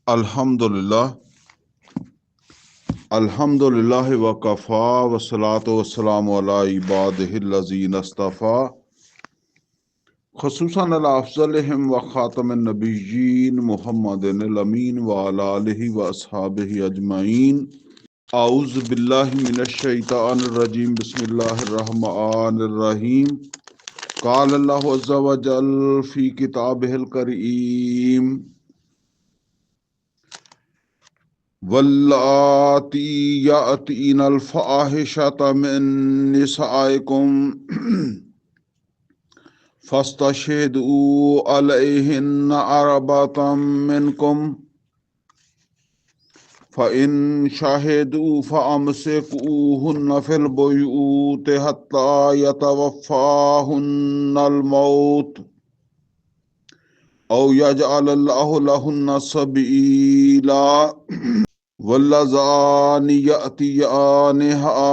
الحمدللہ وکفا والصلاۃ والسلام علی عبادہ الذین اصطفیٰ خصوصاً علی افضلہم وخاتم النبیین محمد الامین وعلی آلہ واصحابہ اجمعین۔ اعوذ باللہ من الشیطان الرجیم، بسم اللہ الرحمن الرحیم۔ قال اللہ عز وجل فی کتابہ الکریم: واللاتی یأتین الفاحشۃ من نسائکم فاستشہدوا علیہن اربعۃ منکم فإن شہدوا فأمسکوہن فی البیوت حتی یتوفاہن الموت او یجعل اللہ لہن سبیلا۔ واللذان یأتیانہا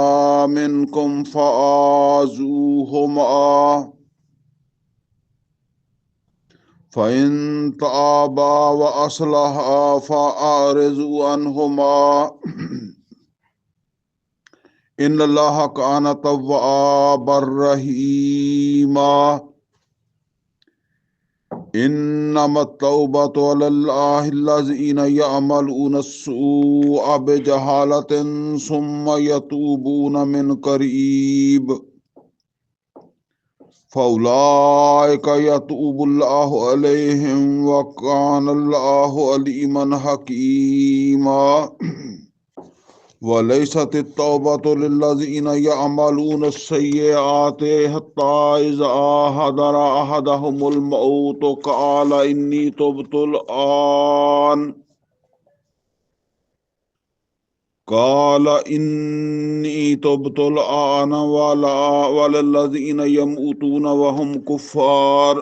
منکم فآذوہما فإن تابا وأصلحا فأعرضوا عنہما ان اللہ کان توابا رحیما۔ انما التوبۃ علی اللہ الذین یعملون السوء بجہالۃ ثم یتوبون من قریب فاولئک یتوب اللہ علیہم وکان اللہ علیما حکیما۔ ولیست التوبۃ للذین یعملون السیئات حتی اذا حضر احدہم الموت قال انی تبت الآن وللذین یموتون وهم کفار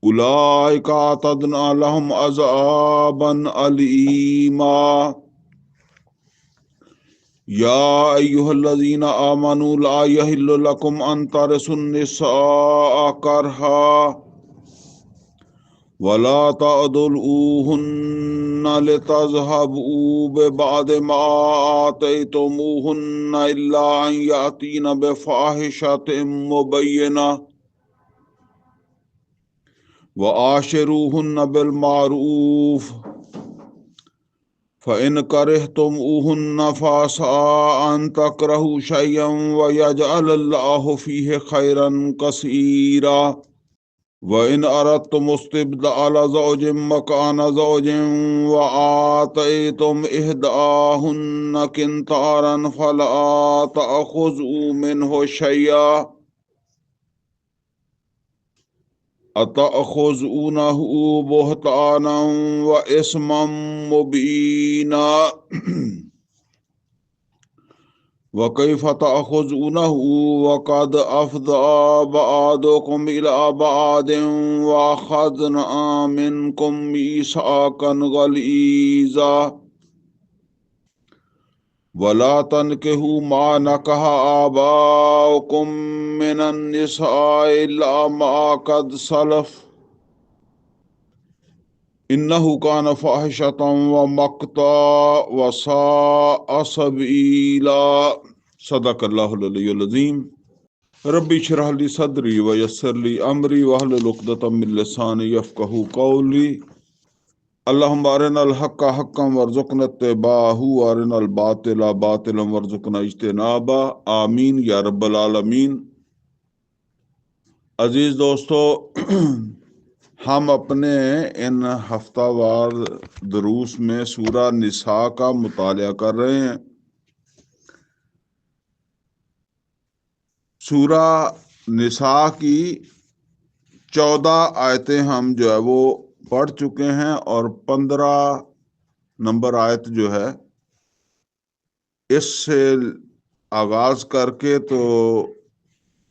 اولئک اعتدنا لهم عذابا علیما۔ یا ایہا الذین آمنوا لا یحل لکم ان ترثوا النساء کرہا ولا تعضلوہن لتذہبوا ببعض ما آتیتموہن الا ان یأتین بفاحشۃ مبینہ وعاشروہن بالمعروف فإن کرہتموہن فعسى أن تکرہوا شیئا ویجعل اللہ فیہ خیرا کثیرا۔ وإن أردتم استبدال زوج مكان زوج وآتيتم إحداهن قنطارا فلا تأخذوا منه شيئا أتأخذونه بهتانا وإثما مبينا وَكَيْفَ تَأْخُذُونَهُ وَقَدْ أَفْضَىٰ بَعْضُكُمْ إِلَىٰ بَعْضٍ وَأَخَذْنَا مِنكُم مِّيثَاقًا غَلِيظًا وَلَا تَنكِحُوا مَا نَكَحَ آبَاؤُكُم مِّنَ النِّسَاءِ إِلَّا مَا قَدْ سَلَفَ إِنَّهُ كَانَ فَاحِشَةً وَمَقْتًا وَسَاءَ سَبِيلًا۔ صدق اللہ العلی العظیم۔ ربی اشرح لی صدری ویسر لی امری واحلل عقدۃ من لسانی یفقہوا قولی۔ اللہم ارنا الحق حقا وارزقنا اتباعہ وارنا الباطل باطلا وارزقنا اجتنابہ، آمین یا رب العالمین۔ عزیز دوستو، ہم اپنے ان ہفتہ وار دروس میں سورہ نساء کا مطالعہ کر رہے ہیں۔ سورہ نساء کی 14 آیتیں ہم جو ہے وہ پڑھ چکے ہیں، اور 15 نمبر آیت جو ہے اس سے آغاز کر کے تو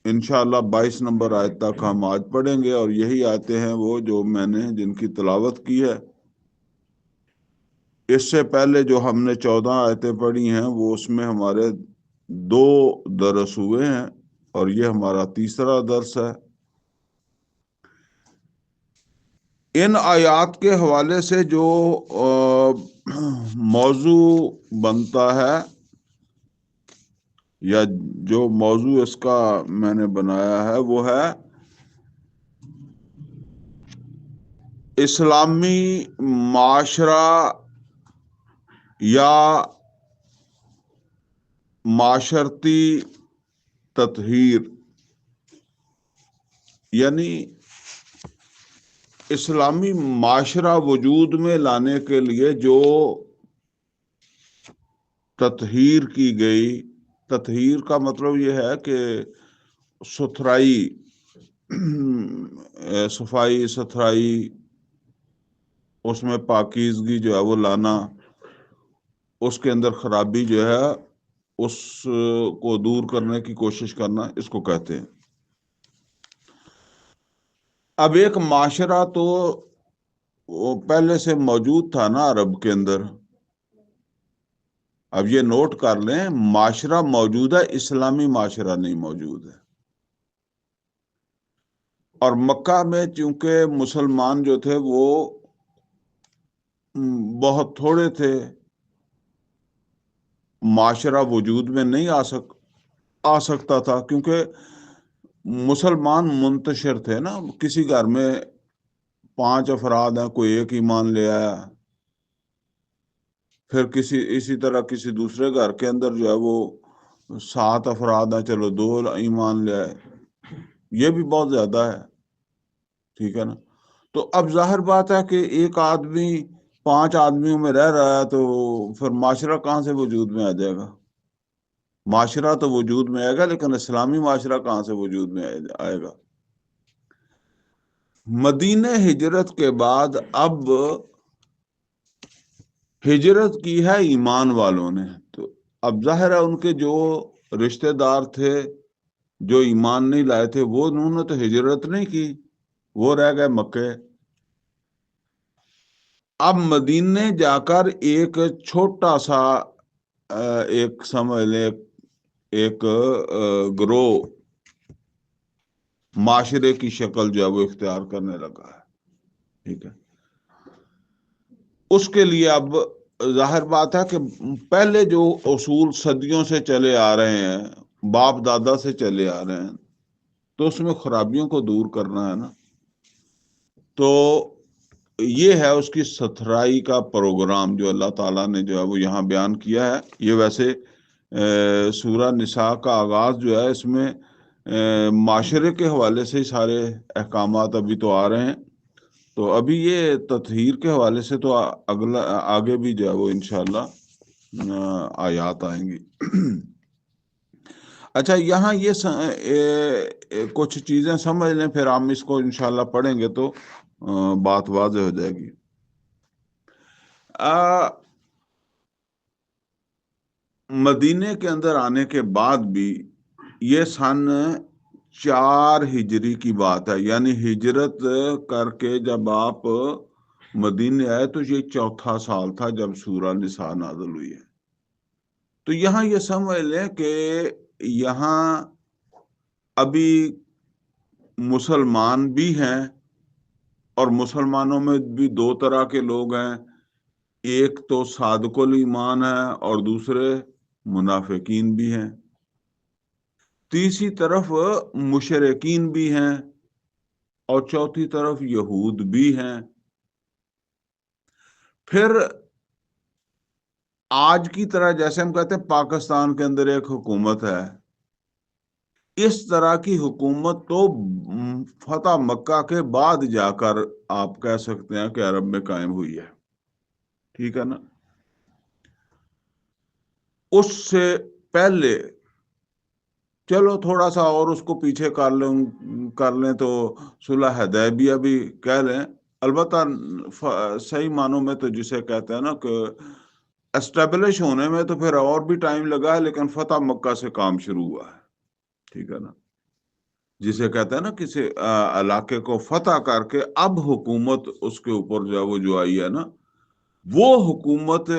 انشاءاللہ 22 نمبر آیت تک ہم آج پڑھیں گے، اور یہی آیتیں ہیں وہ جو میں نے جن کی تلاوت کی ہے۔ اس سے پہلے جو ہم نے 14 آیتیں پڑھی ہیں وہ اس میں ہمارے 2 درس ہوئے ہیں، اور یہ ہمارا تیسرا درس ہے۔ ان آیات کے حوالے سے جو موضوع بنتا ہے یا جو موضوع اس کا میں نے بنایا ہے وہ ہے اسلامی معاشرہ یا معاشرتی تطہیر، یعنی اسلامی معاشرہ وجود میں لانے کے لیے جو تطہیر کی گئی. تطہیر کا مطلب یہ ہے کہ ستھرائی، صفائی ستھرائی، اس میں پاکیزگی جو ہے وہ لانا، اس کے اندر خرابی جو ہے اس کو دور کرنے کی کوشش کرنا، اس کو کہتے ہیں. اب ایک معاشرہ تو وہ پہلے سے موجود تھا نا عرب کے اندر. اب یہ نوٹ کر لیں، معاشرہ موجود ہے، اسلامی معاشرہ نہیں موجود ہے. اور مکہ میں چونکہ مسلمان جو تھے وہ بہت تھوڑے تھے، معاشرہ وجود میں نہیں آ سکتا تھا، کیونکہ مسلمان منتشر تھے نا. کسی گھر میں 5 افراد ہیں، کوئی ایک ایمان لے آیا، پھر اسی طرح کسی دوسرے گھر کے اندر جو ہے وہ 7 افراد ہیں، چلو 2 ایمان لے آئے. یہ بھی بہت زیادہ ہے، ٹھیک ہے نا. تو اب ظاہر بات ہے کہ ایک آدمی 5 آدمیوں میں رہ رہا ہے، تو پھر معاشرہ کہاں سے وجود میں آ جائے گا؟ معاشرہ تو وجود میں آئے گا، لیکن اسلامی معاشرہ کہاں سے وجود میں آئے گا؟ مدینہ ہجرت کے بعد اب ہجرت کی ہے ایمان والوں نے، تو اب ظاہر ہے ان کے جو رشتہ دار تھے جو ایمان نہیں لائے تھے، وہ انہوں نے تو ہجرت نہیں کی، وہ رہ گئے مکے. اب مدینے جا کر ایک چھوٹا سا ایک سمجھ لیں ایک گروہ معاشرے کی شکل جو ہے وہ اختیار کرنے لگا ہے، ٹھیک ہے. اس کے لیے اب ظاہر بات ہے کہ پہلے جو اصول صدیوں سے چلے آ رہے ہیں، باپ دادا سے چلے آ رہے ہیں، تو اس میں خرابیوں کو دور کرنا ہے نا. تو یہ ہے اس کی ستھرائی کا پروگرام جو اللہ تعالیٰ نے جو ہے وہ یہاں بیان کیا ہے. یہ ویسے سورہ نساء کا آغاز جو ہے اس میں معاشرے کے حوالے سے ہی سارے احکامات ابھی تو آ رہے ہیں. تو ابھی یہ تطہیر کے حوالے سے تو آگے بھی جو ہے وہ انشاءاللہ آیات آئیں گی. اچھا، یہاں یہ کچھ چیزیں سمجھ لیں، پھر ہم اس کو انشاءاللہ پڑھیں گے تو بات واضح ہو جائے گی. مدینے کے اندر آنے کے بعد بھی یہ سن 4 ہجری کی بات ہے، یعنی ہجرت کر کے جب آپ مدینے آئے تو یہ 4تھا سال تھا جب سورہ نساء نازل ہوئی ہے. تو یہاں یہ سمجھ لیں کہ یہاں ابھی مسلمان بھی ہیں، اور مسلمانوں میں بھی 2 طرح کے لوگ ہیں. ایک تو صادق الایمان ہے اور دوسرے منافقین بھی ہیں. تیسری طرف مشرکین بھی ہیں اور چوتھی طرف یہود بھی ہیں. پھر آج کی طرح جیسے ہم کہتے ہیں پاکستان کے اندر ایک حکومت ہے، اس طرح کی حکومت تو فتح مکہ کے بعد جا کر آپ کہہ سکتے ہیں کہ عرب میں قائم ہوئی ہے، ٹھیک ہے نا. اس سے پہلے چلو تھوڑا سا اور اس کو پیچھے کر لیں تو صلح حدیبیہ بھی کہہ لیں. البتہ صحیح معنوں میں تو جسے کہتے ہیں نا کہ اسٹیبلش ہونے میں تو پھر اور بھی ٹائم لگا ہے، لیکن فتح مکہ سے کام شروع ہوا ہے، ٹھیک ہے نا. جسے کہتے ہیں نا کسی علاقے کو فتح کر کے اب حکومت اس کے اوپر جو آئی ہے نا، وہ حکومت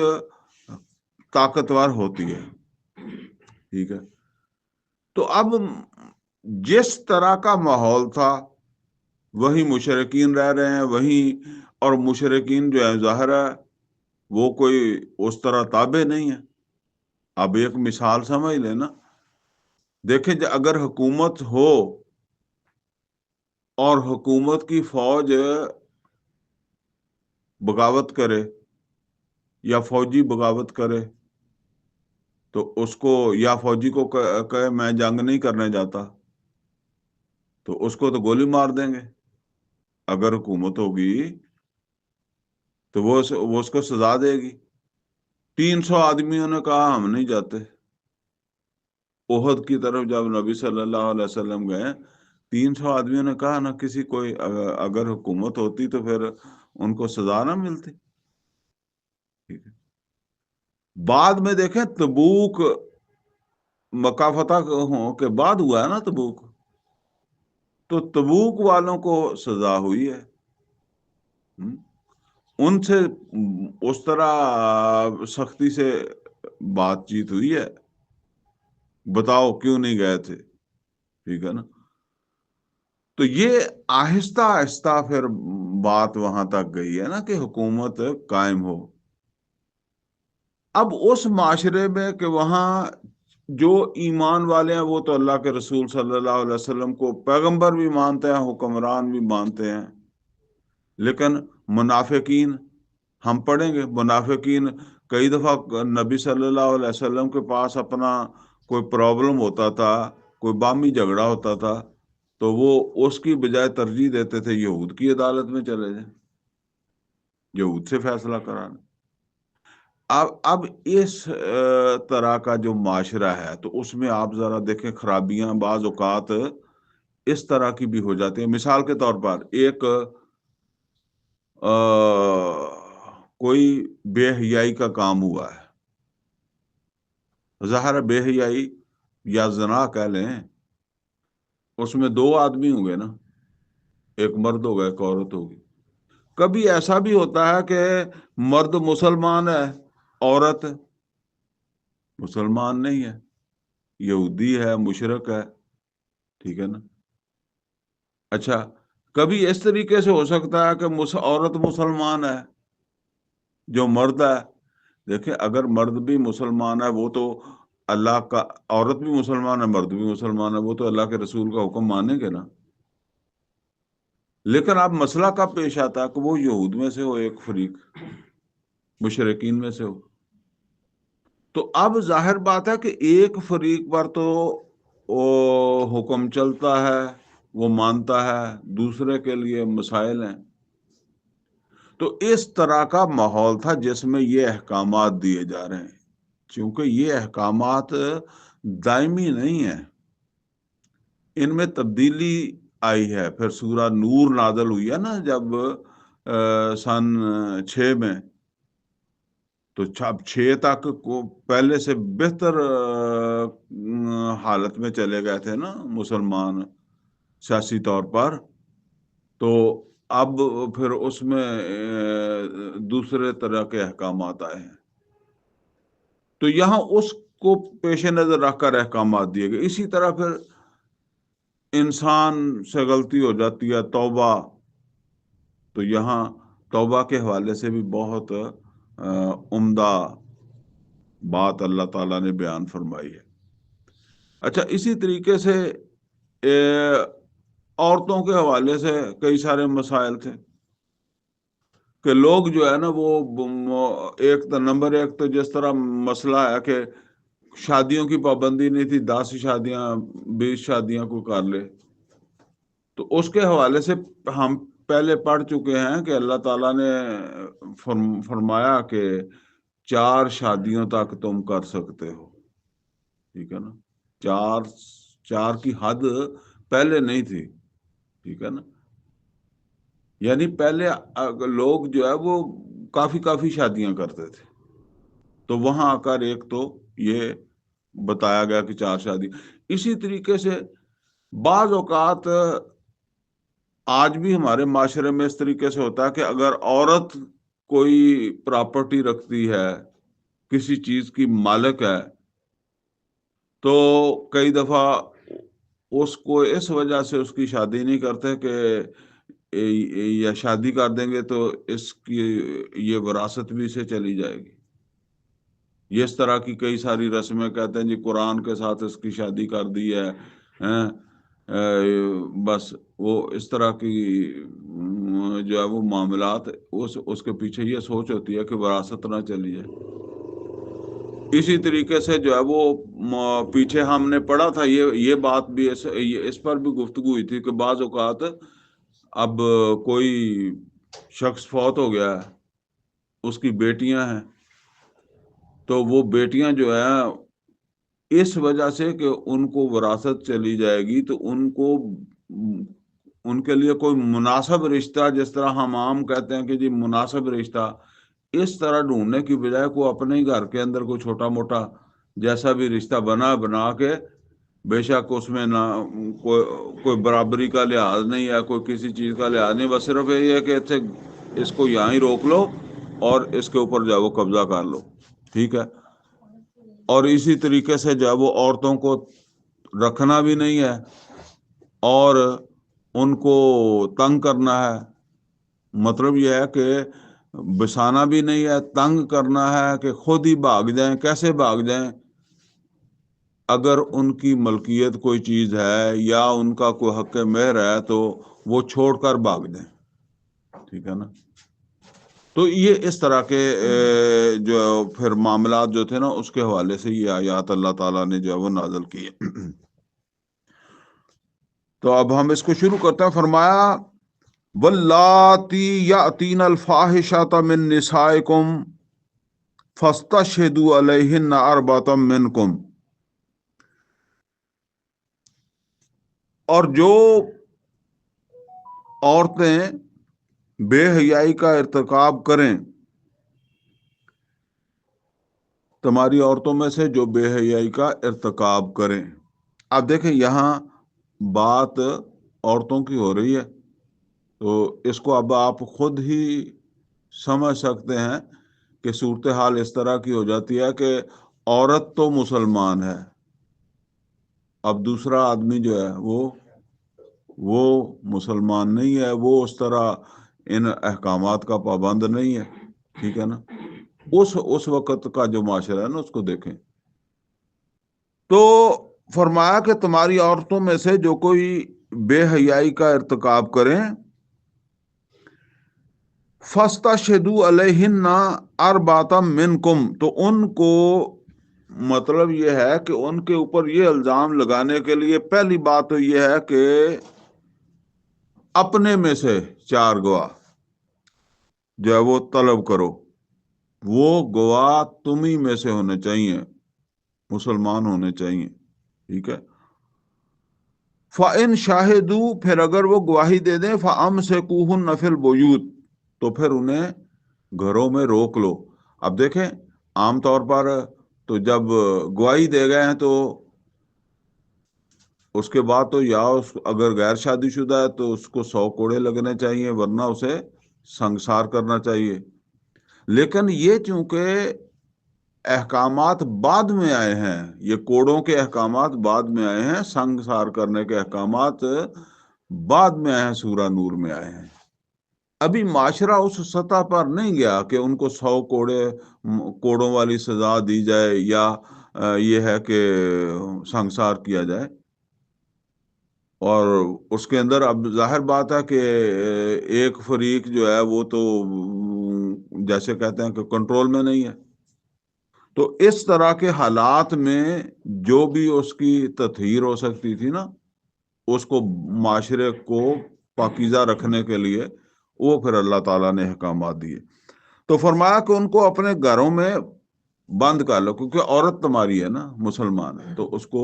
طاقتور ہوتی ہے، ٹھیک ہے. تو اب جس طرح کا ماحول تھا وہی مشرکین رہ رہے ہیں وہیں، اور مشرکین جو ہے ظاہر ہے وہ کوئی اس طرح تابع نہیں ہے۔ اب ایک مثال سمجھ لیں نا، دیکھیں اگر حکومت ہو اور حکومت کی فوج بغاوت کرے یا فوجی بغاوت کرے تو اس کو، یا فوجی کو کہے میں جنگ نہیں کرنے جاتا، تو اس کو تو گولی مار دیں گے۔ اگر حکومت ہوگی تو وہ اس کو سزا دے گی۔ 300 آدمیوں نے کہا ہم نہیں جاتے۔ احد کی طرف جب نبی صلی اللہ علیہ وسلم گئے، 300 آدمیوں نے کہا نہ کسی کوئی، اگر حکومت ہوتی تو پھر ان کو سزا نہ ملتی۔ ٹھیک ہے، بعد میں دیکھیں تبوک، مکہ فتح کے بعد ہوا ہے نا تبوک، تو تبوک والوں کو سزا ہوئی ہے۔ ان سے اس طرح سختی سے بات چیت ہوئی ہے، بتاؤ کیوں نہیں گئے تھے؟ ٹھیک ہے نا، تو یہ آہستہ آہستہ پھر بات وہاں تک گئی ہے نا کہ حکومت قائم ہو۔ اب اس معاشرے میں کہ وہاں جو ایمان والے ہیں وہ تو اللہ کے رسول صلی اللہ علیہ وسلم کو پیغمبر بھی مانتے ہیں، حکمران بھی مانتے ہیں، لیکن منافقین، ہم پڑھیں گے منافقین کئی دفعہ نبی صلی اللہ علیہ وسلم کے پاس اپنا کوئی پرابلم ہوتا تھا، کوئی باہمی جھگڑا ہوتا تھا، تو وہ اس کی بجائے ترجیح دیتے تھے یہود کی عدالت میں چلے جائیں، یہود سے فیصلہ کرانا۔ اب اس طرح کا جو معاشرہ ہے تو اس میں آپ ذرا دیکھیں خرابیاں بعض اوقات اس طرح کی بھی ہو جاتی ہیں۔ مثال کے طور پر ایک کوئی بے حیائی کا کام ہوا ہے، ظاہر ہے بے حیائی یا زنا کہہ لیں، اس میں 2 آدمی ہوں گے نا، ایک مرد ہوگا ایک عورت ہوگی۔ کبھی ایسا بھی ہوتا ہے کہ مرد مسلمان ہے، عورت مسلمان نہیں ہے، یہودی ہے، مشرک ہے، ٹھیک ہے نا۔ اچھا، کبھی اس طریقے سے ہو سکتا ہے کہ عورت مسلمان ہے جو مرد ہے۔ دیکھیں اگر مرد بھی مسلمان ہے وہ تو اللہ کا، عورت بھی مسلمان ہے مرد بھی مسلمان ہے، وہ تو اللہ کے رسول کا حکم مانیں گے نا۔ لیکن اب مسئلہ کب پیش آتا ہے کہ وہ یہود میں سے ہو ایک فریق، مشرکین میں سے ہو، تو اب ظاہر بات ہے کہ ایک فریق پر تو وہ حکم چلتا ہے، وہ مانتا ہے، دوسرے کے لیے مسائل ہیں۔ تو اس طرح کا ماحول تھا جس میں یہ احکامات دیے جا رہے ہیں، چونکہ یہ احکامات دائمی نہیں ہیں، ان میں تبدیلی آئی ہے۔ پھر سورہ نور نازل ہوئی ہے نا جب سن 6 میں، تو 6 تک کو پہلے سے بہتر حالت میں چلے گئے تھے نا مسلمان سیاسی طور پر، تو اب پھر اس میں دوسرے طرح کے احکامات آئے ہیں، تو یہاں اس کو پیش نظر رکھ کر احکامات دیے گئے۔ اسی طرح پھر انسان سے غلطی ہو جاتی ہے، توبہ، تو یہاں توبہ کے حوالے سے بھی بہت عمدہ بات اللہ تعالیٰ نے بیان فرمائی ہے۔ اچھا، اسی طریقے سے عورتوں کے حوالے سے کئی سارے مسائل تھے کہ لوگ جو ہے نا وہ ایک نمبر ایک تو جس طرح مسئلہ ہے کہ شادیوں کی پابندی نہیں تھی، 10 شادیاں 20 شادیاں کو کر لے، تو اس کے حوالے سے ہم پہلے پڑھ چکے ہیں کہ اللہ تعالیٰ نے فرمایا کہ 4 شادیوں تک تم کر سکتے ہو، ٹھیک ہے نا، 4 کی حد پہلے نہیں تھی، ٹھیک ہے نا، یعنی پہلے لوگ جو ہے وہ کافی کافی شادیاں کرتے تھے، تو وہاں آ کر ایک تو یہ بتایا گیا کہ 4 شادی۔ اسی طریقے سے بعض اوقات آج بھی ہمارے معاشرے میں اس طریقے سے ہوتا ہے کہ اگر عورت کوئی پراپرٹی رکھتی ہے، کسی چیز کی مالک ہے، تو کئی دفعہ اس کو اس وجہ سے اس کی شادی نہیں کرتے کہ یا شادی کر دیں گے تو اس کی یہ وراثت بھی سے چلی جائے گی. یہ اس طرح کی کئی ساری رسمیں کہتے ہیں جی قرآن کے ساتھ اس کی شادی کر دی ہے. بس وہ اس طرح کی جو ہے وہ معاملات اس کے پیچھے یہ سوچ ہوتی ہے کہ وراثت نہ چلی جائے. اسی طریقے سے جو ہے وہ پیچھے ہم نے پڑھا تھا یہ بات بھی اس پر بھی گفتگو ہوئی تھی کہ بعض اوقات اب کوئی شخص فوت ہو گیا ہے، اس کی بیٹیاں ہیں، تو وہ بیٹیاں جو ہے اس وجہ سے کہ ان کو وراثت چلی جائے گی تو ان کے لیے کوئی مناسب رشتہ، جس طرح ہم عام کہتے ہیں کہ جی مناسب رشتہ، اس طرح ڈھونڈنے کی بجائے کو اپنے ہی گھر کے اندر کوئی چھوٹا موٹا جیسا بھی رشتہ بنا کے، بے شک اس میں نہ کوئی برابری کا لحاظ نہیں ہے، کوئی کسی چیز کا لحاظ نہیں، بس صرف یہ ہے کہ اس کو یہاں ہی روک لو اور اس کے اوپر جاؤ قبضہ کر لو. ٹھیک ہے. اور اسی طریقے سے جو ہے وہ عورتوں کو رکھنا بھی نہیں ہے اور ان کو تنگ کرنا ہے. مطلب یہ ہے کہ بسانا بھی نہیں ہے، تنگ کرنا ہے کہ خود ہی بھاگ جائیں. کیسے بھاگ جائیں؟ اگر ان کی ملکیت کوئی چیز ہے یا ان کا کوئی حق مہر ہے تو وہ چھوڑ کر بھاگ جائیں. ٹھیک ہے نا. تو یہ اس طرح کے جو پھر معاملات جو تھے نا اس کے حوالے سے یہ آیات اللہ تعالیٰ نے جو ہے وہ نازل کی. تو اب ہم اس کو شروع کرتے ہیں. فرمایا واللاتی یاتین الفاحشۃ من نسائکم فاستشہدوا علیہن اربعۃ منکم. اور جو عورتیں بے حیائی کا ارتکاب کریں، تمہاری عورتوں میں سے جو بے حیائی کا ارتکاب کریں. اب دیکھیں یہاں بات عورتوں کی ہو رہی ہے تو اس کو اب آپ خود ہی سمجھ سکتے ہیں کہ صورتحال اس طرح کی ہو جاتی ہے کہ عورت تو مسلمان ہے، اب دوسرا آدمی جو ہے وہ مسلمان نہیں ہے، وہ اس طرح ان احکامات کا پابند نہیں ہے. ٹھیک ہے نا. اس وقت کا جو معاشرہ ہے نا اس کو دیکھیں. تو فرمایا کہ تمہاری عورتوں میں سے جو کوئی بے حیائی کا ارتکاب کریں، فاستشہدوا علیہن اربعۃ منکم، تو ان کو مطلب یہ ہے کہ ان کے اوپر یہ الزام لگانے کے لیے پہلی بات تو یہ ہے کہ اپنے میں سے 4 گواہ جو ہے وہ طلب کرو. وہ گواہ تمہیں میں سے ہونے چاہیے، مسلمان ہونے چاہیے. ٹھیک ہے. فَإِن شَاهِدُوا، پھر اگر وہ گواہی دے دیں، فَأَمْسِكُوهُنَّ فِي الْبُيُوتِ، تو پھر انہیں گھروں میں روک لو. اب دیکھیں عام طور پر تو جب گواہی دے گئے ہیں تو اس کے بعد تو یا اگر غیر شادی شدہ ہے تو اس کو 100 کوڑے لگنے چاہیے، ورنہ اسے سنگسار کرنا چاہیے. لیکن یہ چونکہ احکامات بعد میں آئے ہیں، یہ کوڑوں کے احکامات بعد میں آئے ہیں، سنگسار کرنے کے احکامات بعد میں آئے ہیں، سورہ نور میں آئے ہیں. ابھی معاشرہ اس سطح پر نہیں گیا کہ ان کو 100 کوڑوں والی سزا دی جائے یا یہ ہے کہ سنگسار کیا جائے. اور اس کے اندر اب ظاہر بات ہے کہ ایک فریق جو ہے وہ تو جیسے کہتے ہیں کہ کنٹرول میں نہیں ہے. تو اس طرح کے حالات میں جو بھی اس کی تطہیر ہو سکتی تھی نا، اس کو معاشرے کو پاکیزہ رکھنے کے لیے وہ پھر اللہ تعالیٰ نے احکامات دیے. تو فرمایا کہ ان کو اپنے گھروں میں بند کر لو، کیونکہ عورت تمہاری ہے نا، مسلمان ہے، تو اس کو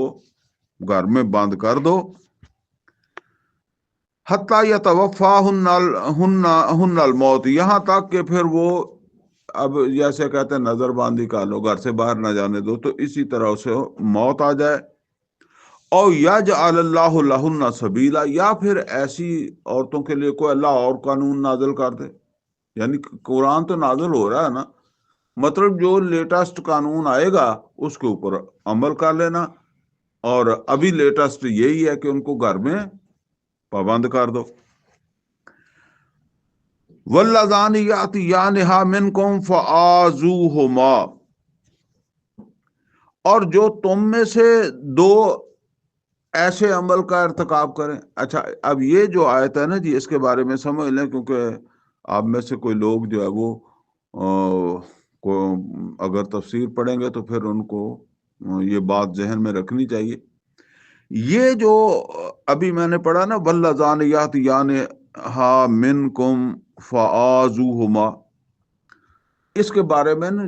گھر میں بند کر دو. حتیٰ یتوفاہن الموت، یہاں تک کہ پھر وہ اب جیسے کہتے ہیں نظر باندھی کر لو، گھر سے باہر نہ جانے دو، تو اسی طرح اسے موت آ جائے. او یجعل اللہ لہن سبیلا، یا پھر ایسی عورتوں کے لیے کوئی اللہ اور قانون نازل کر دے. یعنی قرآن تو نازل ہو رہا ہے نا، مطلب جو لیٹسٹ قانون آئے گا اس کے اوپر عمل کر لینا. اور ابھی لیٹسٹ یہی ہے کہ ان کو گھر میں پابند کر دو. واللذان یاتیانہا منکم فآذوہما، اور جو تم میں سے دو ایسے عمل کا ارتکاب کریں. اچھا، اب یہ جو آیت ہے نا جی، اس کے بارے میں سمجھ لیں، کیونکہ آپ میں سے کوئی لوگ جو ہے وہ کو اگر تفسیر پڑھیں گے تو پھر ان کو یہ بات ذہن میں رکھنی چاہیے. یہ جو ابھی میں نے پڑھا نا، واللذان یاتیانہا منکم فآذوہما، اس کے بارے میں نا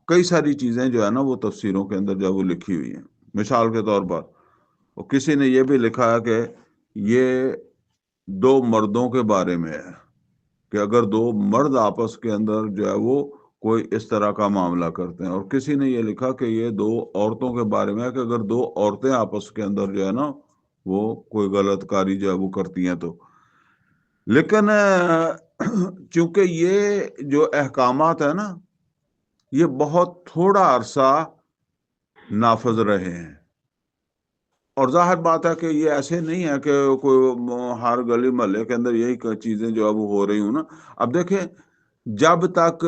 کئی ساری چیزیں جو ہے نا وہ تفسیروں کے اندر جو ہے وہ لکھی ہوئی ہیں. مثال کے طور پر اور کسی نے یہ بھی لکھا ہے کہ یہ دو مردوں کے بارے میں ہے، کہ اگر دو مرد آپس کے اندر جو ہے وہ کوئی اس طرح کا معاملہ کرتے ہیں. اور کسی نے یہ لکھا کہ یہ دو عورتوں کے بارے میں ہے، کہ اگر دو عورتیں آپس کے اندر جو ہے نا وہ کوئی غلط کاری جو ہے وہ کرتی ہیں تو. لیکن چونکہ یہ جو احکامات ہیں نا، یہ بہت تھوڑا عرصہ نافذ رہے ہیں، اور ظاہر بات ہے کہ یہ ایسے نہیں ہے کہ کوئی ہر گلی محلے کے اندر یہی چیزیں جو اب ہو رہی ہوں نا. اب دیکھیں، جب تک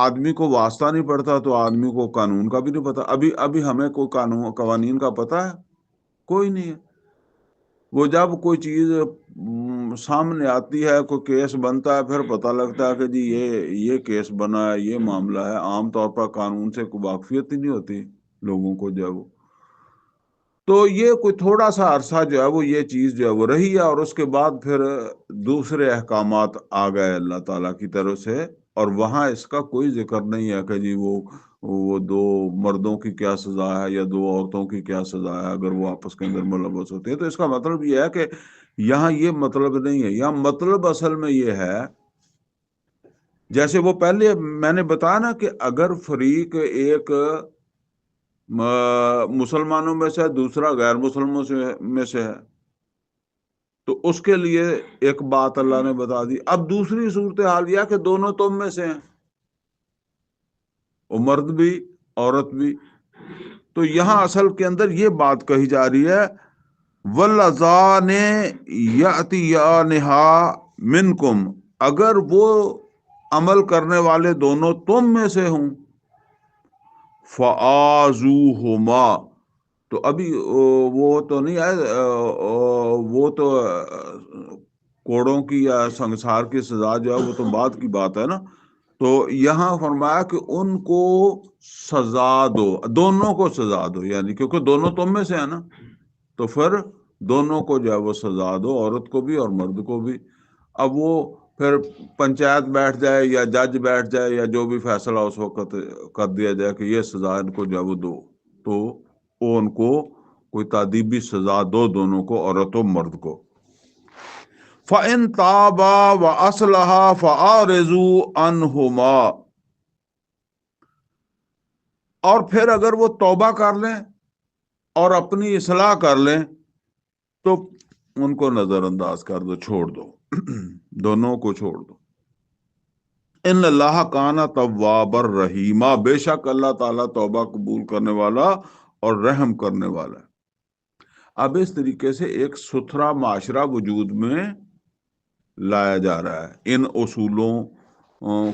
آدمی کو واسطہ نہیں پڑتا تو آدمی کو قانون کا بھی نہیں پتا. ابھی ہمیں کوئی قوانین کا پتہ ہے؟ کوئی نہیں ہے. وہ جب کوئی چیز سامنے آتی ہے، کوئی کیس بنتا ہے، پھر پتہ لگتا ہے کہ جی یہ کیس بنا ہے، یہ معاملہ ہے. عام طور پر قانون سے کوئی واقفیت ہی نہیں ہوتی لوگوں کو جو ہے وہ. تو یہ کوئی تھوڑا سا عرصہ جو ہے وہ یہ چیز جو ہے وہ رہی ہے، اور اس کے بعد پھر دوسرے احکامات آ گئے اللہ تعالیٰ کی طرف سے، اور وہاں اس کا کوئی ذکر نہیں ہے کہ جی وہ دو مردوں کی کیا سزا ہے یا دو عورتوں کی کیا سزا ہے اگر وہ آپس کے اندر ملوث ہوتے ہیں. تو اس کا مطلب یہ ہے کہ یہاں یہ مطلب نہیں ہے. یہاں مطلب اصل میں یہ ہے، جیسے وہ پہلے میں نے بتایا نا کہ اگر فریق ایک مسلمانوں میں سے دوسرا غیر مسلموں میں سے ہے تو اس کے لیے ایک بات اللہ نے بتا دی. اب دوسری صورتحال یہ کہ دونوں تم میں سے ہیں، وہ مرد بھی عورت بھی. تو یہاں اصل کے اندر یہ بات کہی جا رہی ہے، واللذان یاتیانہا منکم، اگر وہ عمل کرنے والے دونوں تم میں سے ہوں، فآذوہما، تو ابھی وہ تو نہیں ہے، وہ تو کوڑوں کی یا سنگسار کی سزا جو ہے وہ تو بعد کی بات ہے نا. تو یہاں فرمایا کہ ان کو سزا دو، دونوں کو سزا دو، یعنی کیونکہ دونوں تم میں سے ہیں نا، تو پھر دونوں کو جو ہے وہ سزا دو، عورت کو بھی اور مرد کو بھی. اب وہ پھر پنچایت بیٹھ جائے یا جج بیٹھ جائے یا جو بھی فیصلہ اس وقت کر دیا جائے کہ یہ سزا ان کو جو ہے وہ دو، تو وہ ان کو کوئی تادیبی سزا دو دونوں کو، عورت و مرد کو. فَإِن تَابَا وَأَصْلَحَا فَأَعْرِضُوا عَنْهُمَا، اور پھر اگر وہ توبہ کر لیں اور اپنی اصلاح کر لیں تو ان کو نظر انداز کر دو، چھوڑ دو، دونوں کو چھوڑ دو. ان اللہ کان تواب الرحیمہ، بے شک اللہ تعالیٰ توبہ قبول کرنے والا اور رحم کرنے والا ہے. اب اس طریقے سے ایک ستھرا معاشرہ وجود میں لایا جا رہا ہے ان اصولوں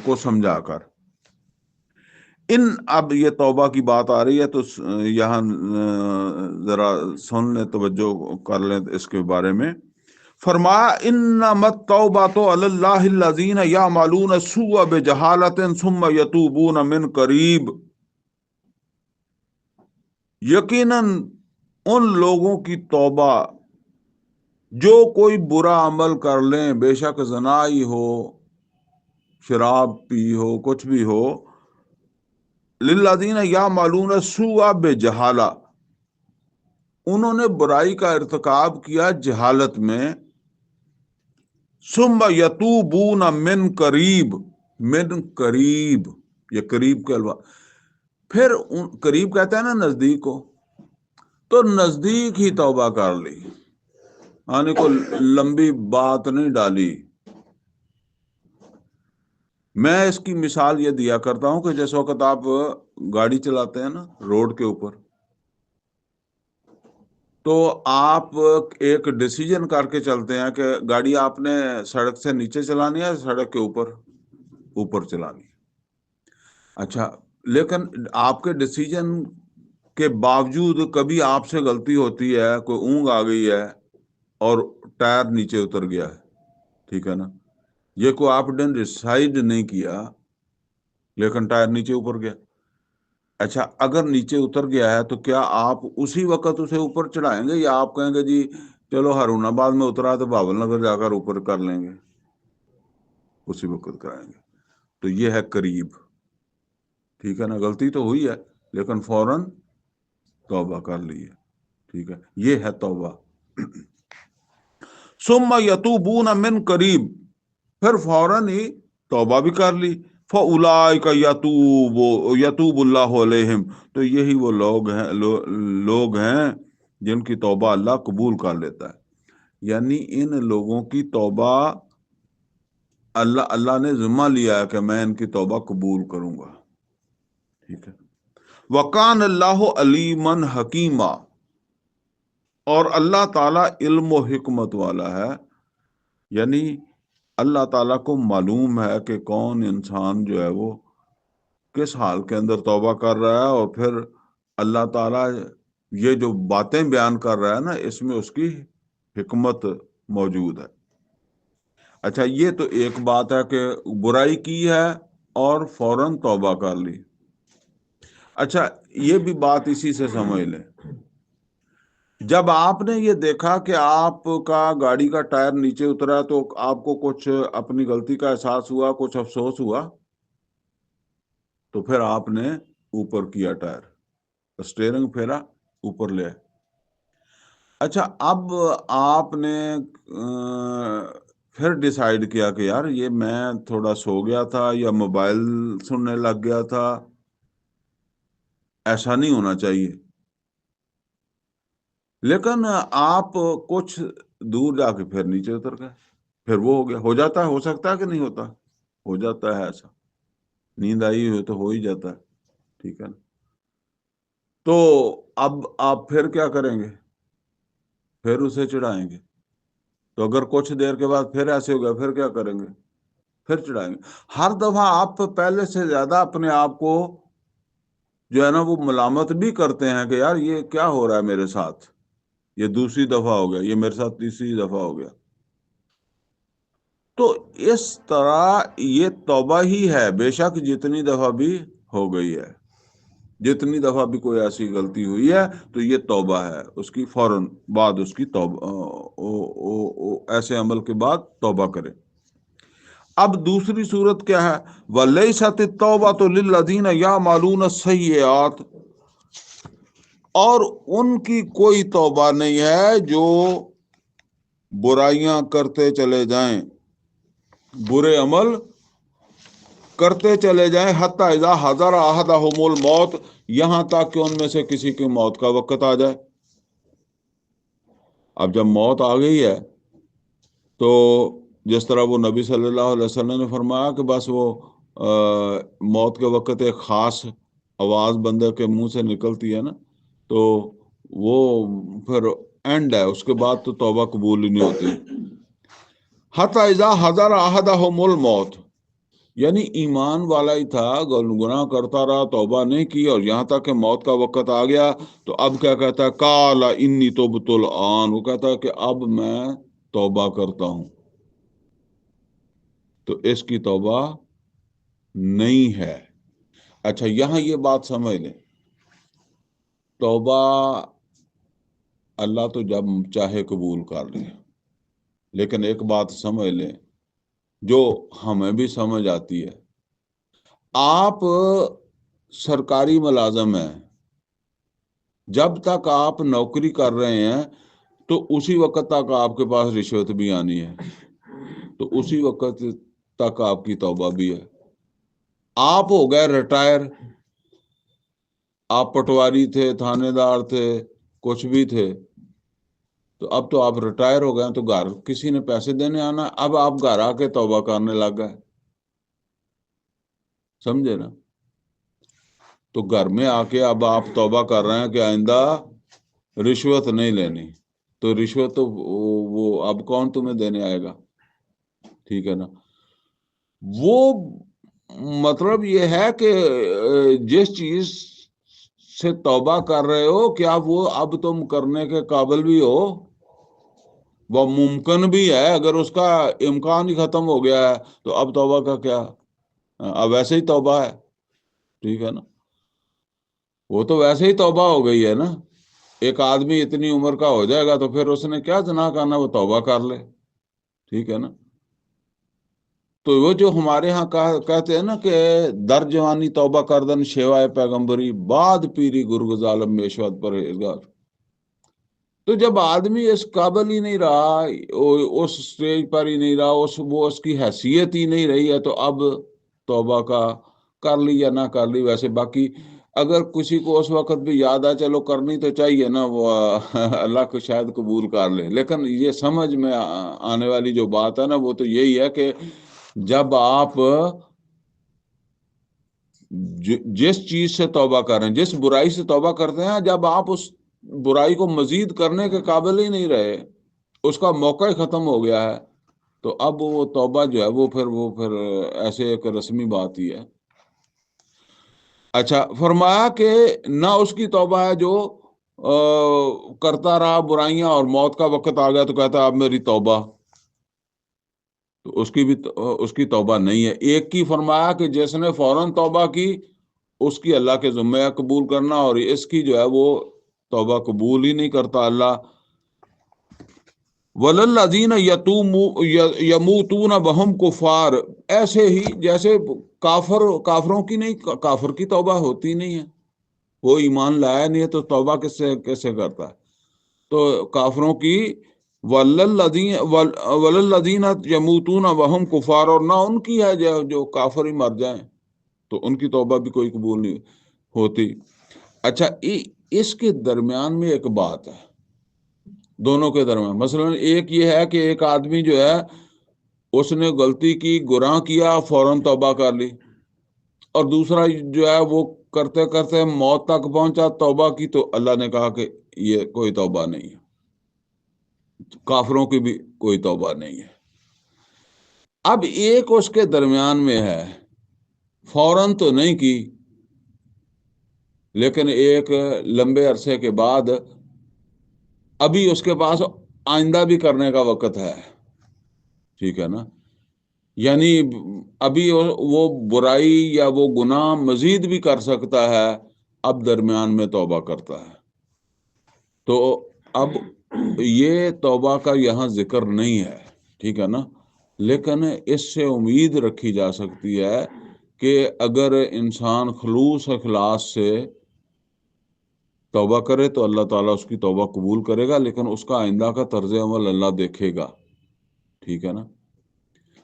کو سمجھا کر. اب یہ توبہ کی بات آ رہی ہے تو یہاں ذرا سن لیں، توجہ کر لیں اس کے بارے میں. فرمایا انما التوبۃ علی اللہ الذین یعملون السوء بجہالۃ ثم یتوبون من قریب، یقیناً ان لوگوں کی توبہ جو کوئی برا عمل کر لیں، بے شک زنا ہی ہو، شراب پی ہو، کچھ بھی ہو، للذین یعملون السوء بجہالہ، انہوں نے برائی کا ارتکاب کیا جہالت میں، ثم یتوبون من قریب، من قریب، یہ قریب کے الفاظ، پھر قریب کہتے ہیں نا نزدیک کو، تو نزدیک ہی توبہ کر لی، یعنی کو لمبی بات نہیں ڈالی. میں اس کی مثال یہ دیا کرتا ہوں کہ جس وقت آپ گاڑی چلاتے ہیں نا روڈ کے اوپر، تو آپ ایک ڈیسیجن کر کے چلتے ہیں کہ گاڑی آپ نے سڑک سے نیچے چلانی ہے، سڑک کے اوپر چلانی ہے. اچھا، لیکن آپ کے ڈیسیجن کے باوجود کبھی آپ سے غلطی ہوتی ہے، کوئی اونگ آ گئی ہے اور ٹائر نیچے اتر گیا ہے، ٹھیک ہے نا. یہ کوئی آپ نے ڈیسائیڈ نہیں کیا لیکن ٹائر نیچے اتر گیا. اچھا، اگر نیچے اتر گیا ہے تو کیا آپ اسی وقت اسے اوپر چڑھائیں گے، یا آپ کہیں گے جی چلو ہارون آباد میں اترا تو بابل نگر جا کر اوپر کر لیں گے، اسی وقت کرائیں گے؟ تو یہ ہے قریب، ٹھیک ہے نا. غلطی تو ہوئی ہے لیکن فوراً توبہ کر لی ہے، ٹھیک ہے. یہ ہے توبہ. ثم یتوبون من قریب، پھر فوراً ہی توبہ بھی کر لی. فَأُولَٰئِکَ یتوب اللہ علیہم، تو یہی وہ لوگ ہیں جن کی توبہ اللہ قبول کر لیتا ہے. یعنی ان لوگوں کی توبہ اللہ نے ذمہ لیا ہے کہ میں ان کی توبہ قبول کروں گا، ٹھیک ہے. وَقَانَ اللَّهُ عَلِيمًا حَكِيمًا، اور اللہ تعالیٰ علم و حکمت والا ہے. یعنی اللہ تعالیٰ کو معلوم ہے کہ کون انسان جو ہے وہ کس حال کے اندر توبہ کر رہا ہے، اور پھر اللہ تعالیٰ یہ جو باتیں بیان کر رہا ہے نا، اس میں اس کی حکمت موجود ہے. اچھا، یہ تو ایک بات ہے کہ برائی کی ہے اور فوراً توبہ کر لی. اچھا، یہ بھی بات اسی سے سمجھ لیں، جب آپ نے یہ دیکھا کہ آپ کا گاڑی کا ٹائر نیچے اترا تو آپ کو کچھ اپنی غلطی کا احساس ہوا، کچھ افسوس ہوا، تو پھر آپ نے اوپر کیا ٹائر، اسٹیئرنگ پھیرا، اوپر لے. اچھا، اب آپ نے پھر ڈیسائیڈ کیا کہ یار یہ میں تھوڑا سو گیا تھا یا موبائل سننے لگ گیا تھا، ایسا نہیں ہونا چاہیے. لیکن آپ کچھ دور جا کے پھر نیچے اتر گئے، پھر وہ ہو گیا. ہو جاتا ہے، ہو سکتا ہے کہ نہیں ہوتا، ہو جاتا ہے ایسا. نیند آئی ہوئی تو ہو ہی جاتا ہے، ٹھیک ہے نا. تو اب آپ پھر کیا کریں گے؟ پھر اسے چڑھائیں گے. تو اگر کچھ دیر کے بعد پھر ایسے ہو گیا، پھر کیا کریں گے؟ پھر چڑھائیں گے. ہر دفعہ آپ پہلے سے زیادہ اپنے آپ کو جو ہے نا وہ ملامت بھی کرتے ہیں کہ یار یہ کیا ہو رہا ہے میرے ساتھ، یہ دوسری دفعہ ہو گیا، یہ میرے ساتھ تیسری دفعہ ہو گیا. تو اس طرح یہ توبہ ہی ہے، بے شک جتنی دفعہ بھی ہو گئی ہے، جتنی دفعہ بھی کوئی ایسی غلطی ہوئی ہے تو یہ توبہ ہے. اس کی فوراً بعد اس کی توبہ، ایسے عمل کے بعد توبہ کرے. اب دوسری صورت کیا ہے؟ وَلَيْسَتِ التَّوْبَةُ لِلَّذِينَ يَعْمَلُونَ السَّيِّئَاتِ، اور ان کی کوئی توبہ نہیں ہے جو برائیاں کرتے چلے جائیں، برے عمل کرتے چلے جائیں، حتی اذا حضر احدہم الموت، یہاں تک کہ ان میں سے کسی کی موت کا وقت آ جائے. اب جب موت آ گئی ہے تو جس طرح وہ نبی صلی اللہ علیہ وسلم نے فرمایا کہ بس وہ موت کے وقت ایک خاص آواز بندے کے منہ سے نکلتی ہے نا، تو وہ پھر اینڈ ہے، اس کے بعد تو توبہ قبول ہی نہیں ہوتی. حتی اذا حضر احدہم الموت، یعنی ایمان والا ہی تھا، گناہ کرتا رہا، توبہ نہیں کی، اور یہاں تک کہ موت کا وقت آ گیا تو اب کیا کہتا ہے؟ قال انی تبت الآن، وہ کہتا ہے کہ اب میں توبہ کرتا ہوں. تو اس کی توبہ نہیں ہے. اچھا، یہاں یہ بات سمجھ لیں، توبہ اللہ تو جب چاہے قبول کر لے، لیکن ایک بات سمجھ لیں جو ہمیں بھی سمجھ آتی ہے. آپ سرکاری ملازم ہیں، جب تک آپ نوکری کر رہے ہیں تو اسی وقت تک آپ کے پاس رشوت بھی آنی ہے، تو اسی وقت تک آپ کی توبہ بھی ہے. آپ ہو گئے ریٹائر، آپ پٹواری تھے، تھانے دار تھے، کچھ بھی تھے، تو اب تو آپ ریٹائر ہو گئے تو گھر کسی نے پیسے دینے آنا، اب آپ گھر آ کے توبہ کرنے لگ گئے، سمجھے نا. تو گھر میں آ کے اب آپ توبہ کر رہے ہیں کہ آئندہ رشوت نہیں لینی، تو رشوت تو وہ اب کون تمہیں دینے آئے گا؟ ٹھیک ہے نا؟ وہ مطلب یہ ہے کہ جس چیز سے توبہ کر رہے ہو، کیا وہ اب تم کرنے کے قابل بھی ہو؟ وہ ممکن بھی ہے، اگر اس کا امکان ہی ختم ہو گیا ہے تو اب توبہ کا کیا؟ اب ویسے ہی توبہ ہے، ٹھیک ہے نا؟ وہ تو ویسے ہی توبہ ہو گئی ہے نا۔ ایک آدمی اتنی عمر کا ہو جائے گا تو پھر اس نے کیا جناح کرنا، وہ توبہ کر لے، ٹھیک ہے نا؟ تو وہ جو ہمارے ہاں کہتے ہیں نا کہ در جوانی توبہ کردن شیوائے پیغمبری، بعد پیری گرگ ظالم میشوت پرہیزگار۔ تو جب آدمی اس قابل ہی نہیں رہا، اس سٹیج پر ہی نہیں رہا، وہ اس کی حیثیت ہی نہیں رہی ہے، تو اب توبہ کا کر لی یا نہ کر لی، ویسے باقی اگر کسی کو اس وقت بھی یاد آ چلو کرنی تو چاہیے نا، وہ اللہ کو شاید قبول کر لے۔ لیکن یہ سمجھ میں آنے والی جو بات ہے نا، وہ تو یہی ہے کہ جب آپ جس چیز سے توبہ کریں، جس برائی سے توبہ کرتے ہیں، جب آپ اس برائی کو مزید کرنے کے قابل ہی نہیں رہے، اس کا موقع ہی ختم ہو گیا ہے، تو اب وہ توبہ جو ہے وہ پھر ایسے ایک رسمی بات ہی ہے۔ اچھا، فرمایا کہ نہ اس کی توبہ ہے جو کرتا رہا برائیاں اور موت کا وقت آ گیا تو کہتا اب میری توبہ، تو اس کی توبہ نہیں ہے۔ ایک کی فرمایا کہ جس نے فوراً توبہ کی، اس کی اللہ کے ذمہ ہے قبول کرنا، اور اس کی جو ہے وہ توبہ قبول ہی نہیں کرتا اللہ۔ وَلَلَّذِينَ يَمُوتُونَ وَهُمْ كُفَّارٌ، ایسے ہی جیسے کافروں کی نہیں، کافر کی توبہ ہوتی نہیں ہے، وہ ایمان لایا نہیں ہے تو توبہ کیسے کرتا ہے؟ تو کافروں کی وَلَلَّذِينَ يَمُوتُونَ وَهُمْ كُفَّارٌ، اور نہ ان کی ہے جو کافر ہی مر جائیں تو ان کی توبہ بھی کوئی قبول نہیں ہوتی۔ اچھا، اس کے درمیان میں ایک بات ہے، دونوں کے درمیان مثلا ایک یہ ہے کہ ایک آدمی جو ہے اس نے غلطی کی، گناہ کیا، فوراً توبہ کر لی، اور دوسرا جو ہے وہ کرتے کرتے موت تک پہنچا، توبہ کی تو اللہ نے کہا کہ یہ کوئی توبہ نہیں ہے، کافروں کی بھی کوئی توبہ نہیں ہے۔ اب ایک اس کے درمیان میں ہے، فوراً تو نہیں کی لیکن ایک لمبے عرصے کے بعد ابھی اس کے پاس آئندہ بھی کرنے کا وقت ہے، ٹھیک ہے نا؟ یعنی ابھی وہ برائی یا وہ گناہ مزید بھی کر سکتا ہے، اب درمیان میں توبہ کرتا ہے، تو اب یہ توبہ کا یہاں ذکر نہیں ہے، ٹھیک ہے نا؟ لیکن اس سے امید رکھی جا سکتی ہے کہ اگر انسان خلوص اخلاص سے توبہ کرے تو اللہ تعالیٰ اس کی توبہ قبول کرے گا، لیکن اس کا آئندہ کا طرز عمل اللہ دیکھے گا، ٹھیک ہے نا؟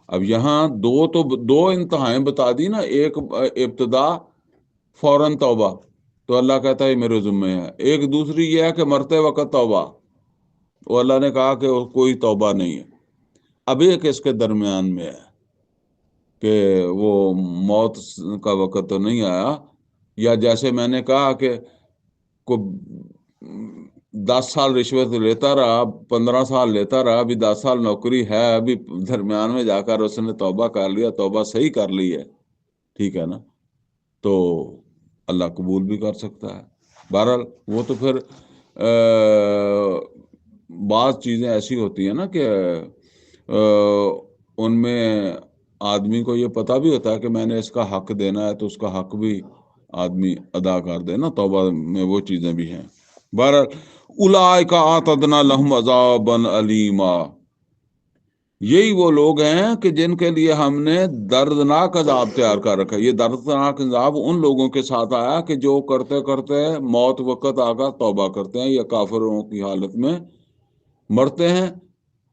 اب یہاں دو انتہائیں بتا دی نا، ایک ابتدا فوراً توبہ تو اللہ کہتا ہے میرے ذمہ ہے، ایک دوسری یہ ہے کہ مرتے وقت توبہ، وہ اللہ نے کہا کہ کوئی توبہ نہیں ہے۔ اب ایک اس کے درمیان میں ہے کہ وہ موت کا وقت تو نہیں آیا، یا جیسے میں نے کہا کہ کو 10 سال رشوت لیتا رہا، 15 سال لیتا رہا، ابھی 10 سال نوکری ہے، ابھی درمیان میں جا کر اس نے توبہ کر لیا، توبہ صحیح کر لی ہے، ٹھیک ہے نا؟ تو اللہ قبول بھی کر سکتا ہے۔ بہرحال وہ تو پھر بعض چیزیں ایسی ہوتی ہیں نا کہ ان میں آدمی کو یہ پتہ بھی ہوتا ہے کہ میں نے اس کا حق دینا ہے، تو اس کا حق بھی آدمی ادا کر دے نا، توبہ میں وہ چیزیں بھی ہیں۔ بہرحال اولئک اعتدنا لهم عذابا علیما، یہی وہ لوگ ہیں کہ جن کے لیے ہم نے دردناک عذاب تیار کر رکھا ہے۔ یہ دردناک عذاب ان لوگوں کے ساتھ آیا کہ جو کرتے کرتے موت وقت آگا توبہ کرتے ہیں یا کافروں کی حالت میں مرتے ہیں،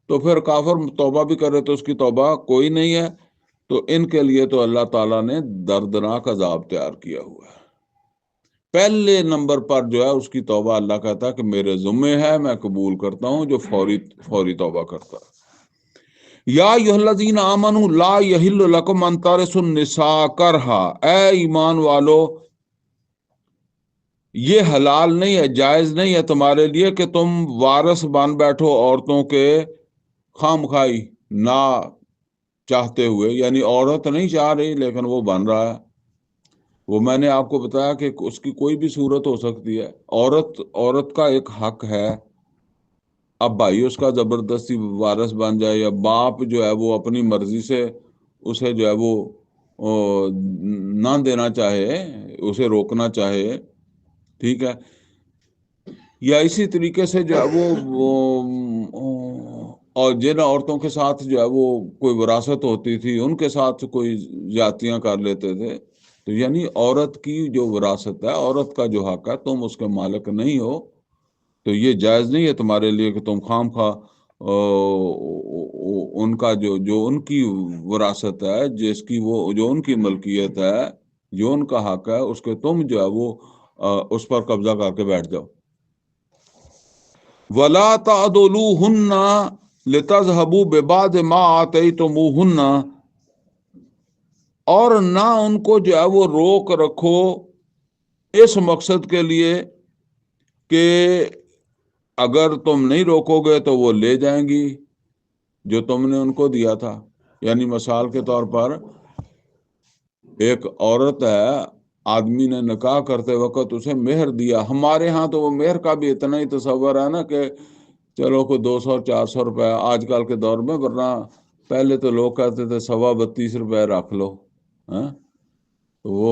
تو پھر کافر توبہ بھی کرے تو اس کی توبہ کوئی نہیں ہے، تو ان کے لیے تو اللہ تعالیٰ نے دردناک عذاب تیار کیا ہوا ہے۔ پہلے نمبر پر جو ہے اس کی توبہ اللہ کہتا ہے کہ میرے ذمہ ہے، میں قبول کرتا ہوں جو فوری توبہ کرتا ہے۔ یا ایھا الذین آمنوا لا یحل لکم ان ترثوا النساء کرہا، اے ایمان والو یہ حلال نہیں ہے، جائز نہیں ہے تمہارے لیے کہ تم وارث بن بیٹھو عورتوں کے خام خواہی نہ چاہتے ہوئے، یعنی عورت نہیں چاہ رہی لیکن وہ بن رہا ہے۔ وہ میں نے آپ کو بتایا کہ اس کی کوئی بھی صورت ہو سکتی ہے۔ عورت کا ایک حق ہے، اب بھائی اس کا زبردستی وارث بن جائے، یا باپ جو ہے وہ اپنی مرضی سے اسے جو ہے وہ نہ دینا چاہے، اسے روکنا چاہے، ٹھیک ہے، یا اسی طریقے سے جو ہے اور جن عورتوں کے ساتھ جو ہے وہ کوئی وراثت ہوتی تھی ان کے ساتھ کوئی زیادتیاں کر لیتے تھے، تو یعنی عورت کی جو وراثت ہے، عورت کا جو حق ہے، تم اس کے مالک نہیں ہو، تو یہ جائز نہیں ہے تمہارے لیے کہ تم خام خواہ ان کا جو ان کی وراثت ہے، جس کی وہ جو ان کی ملکیت ہے، جو ان کا حق ہے، اس کے تم جو ہے وہ اس پر قبضہ کر کے بیٹھ جاؤ۔ وَلَا تَعْضُلُوهُنَّ لِتَذْهَبُوا بِبَعْضِ مَا آتَيْتُمُوهُنَّ، اور نہ ان کو جو ہے وہ روک رکھو اس مقصد کے لیے کہ اگر تم نہیں روکو گے تو وہ لے جائیں گی جو تم نے ان کو دیا تھا۔ یعنی مثال کے طور پر ایک عورت ہے، آدمی نے نکاح کرتے وقت اسے مہر دیا، ہمارے ہاں تو وہ مہر کا بھی اتنا ہی تصور ہے نا کہ چلو کوئی 200 400 روپے آج کل کے دور میں، ورنہ پہلے تو لوگ کہتے تھے 32.5 روپے رکھ لو، ہاں، وہ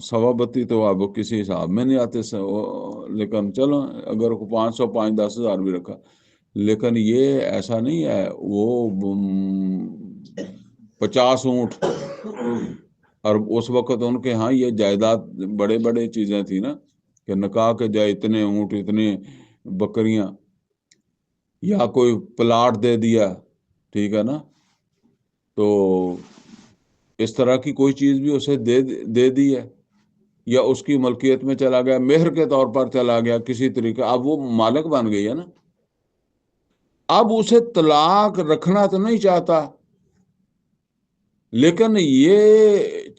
32.5 تو اب کسی حساب میں نہیں آتے لیکن چلو اگر 500 5-10 ہزار بھی رکھا، لیکن یہ ایسا نہیں ہے، وہ 50 اونٹ، اور اس وقت ان کے ہاں یہ جائیداد بڑے بڑے چیزیں تھی نا کہ نکاح کے جائے اتنے اونٹ، اتنے بکریاں، یا کوئی پلاٹ دے دیا، ٹھیک ہے نا، تو اس طرح کی کوئی چیز بھی اسے دے دی ہے، یا اس کی ملکیت میں چلا گیا، مہر کے طور پر چلا گیا کسی طریقے، اب وہ مالک بن گئی ہے نا، اب اسے طلاق رکھنا تو نہیں چاہتا، لیکن یہ